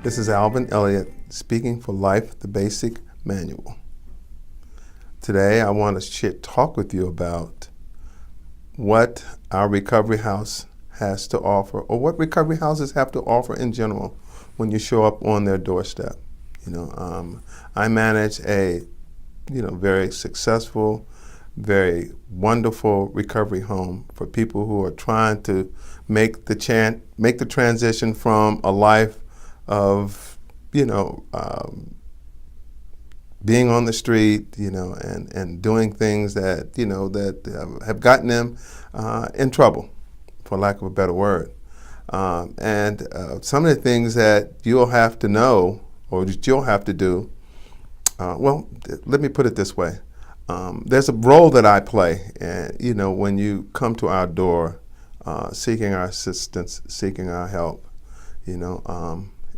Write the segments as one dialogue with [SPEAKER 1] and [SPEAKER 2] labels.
[SPEAKER 1] This is Alvin Elliott speaking for Life, the Basic Manual. Today I want to talk with you about what our recovery house has to offer, or what recovery houses have to offer in general when you show up on their doorstep. I manage a very successful, very wonderful recovery home for people who are trying to make the transition from a life of being on the street, and doing things that have gotten them in trouble, for lack of a better word. And some of the things that you'll have to know, or that you'll have to do, let me put it this way. There's a role that I play, and when you come to our door, seeking our assistance, seeking our help,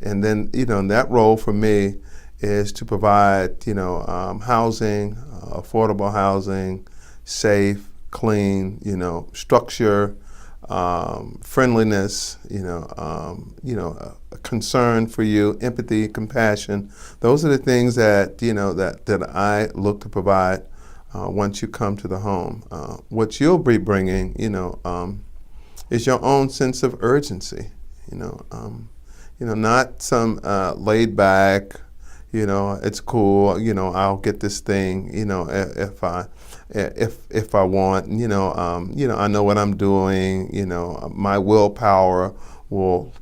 [SPEAKER 1] and then that role for me is to provide housing, affordable housing, safe, clean, structure, friendliness, a concern for you, empathy, compassion. Those are the things that that I look to provide once you come to the home. What you'll be bringing, is your own sense of urgency. Not some laid back, it's cool, I'll get this thing, if I want, I know what I'm doing, my willpower will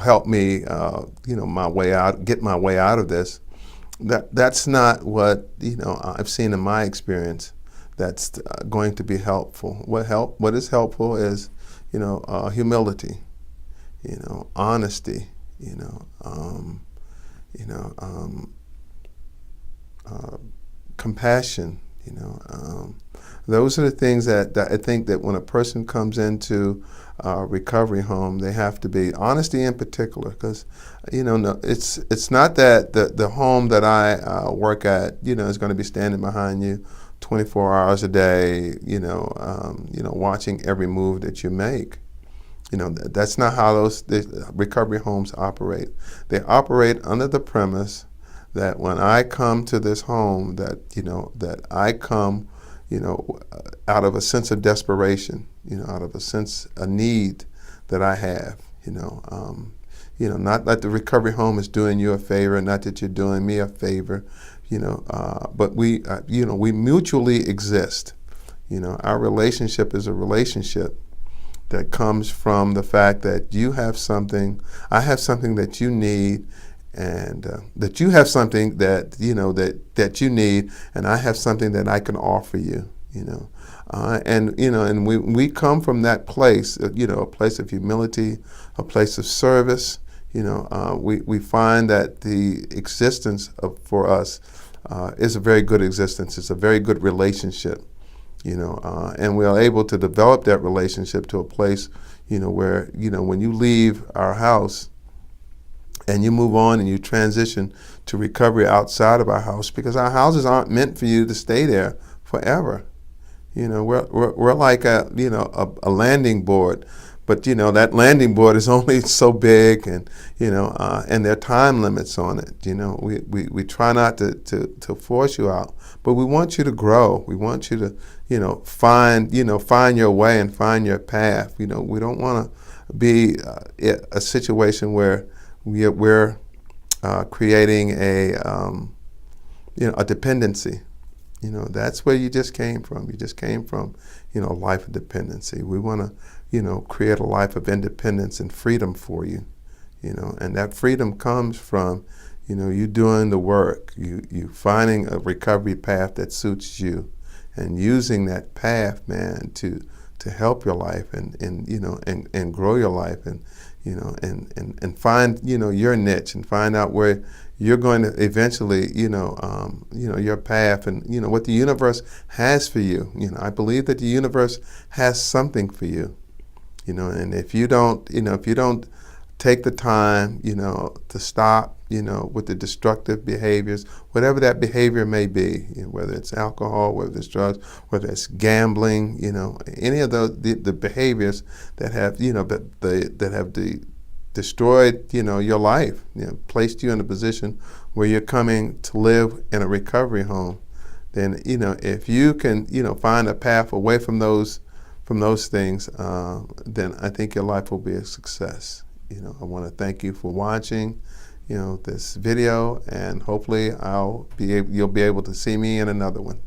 [SPEAKER 1] help me, my way out, get my way out of this. That's not what, I've seen in my experience that's going to be helpful. What is helpful is, humility, honesty, compassion, those are the things that I think that when a person comes into a recovery home, they have to be. Honesty in particular, because it's not that the home that I work at is going to be standing behind you 24 hours a day, watching every move that you make. That's not how the recovery homes operate. They operate under the premise that when I come to this home, that I come, out of a sense of desperation, out of a need that I have, not that the recovery home is doing you a favor, not that you're doing me a favor, but we mutually exist. Our relationship is a relationship that comes from the fact that you have something, I have something that you need, and that you have something that that you need, and I have something that I can offer you. And we come from that place, a place of humility, a place of service. We find that the existence for us is a very good existence. It's a very good relationship. And we are able to develop that relationship to a place, where, when you leave our house and you move on and you transition to recovery outside of our house, because our houses aren't meant for you to stay there forever. We're like a landing board, but that landing board is only so big, and and there are time limits on it. We try not to force you out, but we want you to grow. We want you to find your way and find your path. We don't want to be a situation where we're creating a dependency. That's where you just came from. You just came from a life of dependency. We want to create a life of independence and freedom for you. And that freedom comes from you doing the work, you finding a recovery path that suits you, and using that path, man, to help your life and grow your life, and find your niche, and find out where you're going to eventually your path, and what the universe has for you. I believe that the universe has something for you. And if you don't take the time to stop with the destructive behaviors, whatever that behavior may be, whether it's alcohol, whether it's drugs, whether it's gambling, any of the behaviors that have that have the destroyed, your life, placed you in a position where you're coming to live in a recovery home, then, if you can, find a path away from those things, then I think your life will be a success. I want to thank you for watching, this video, and hopefully you'll be able to see me in another one.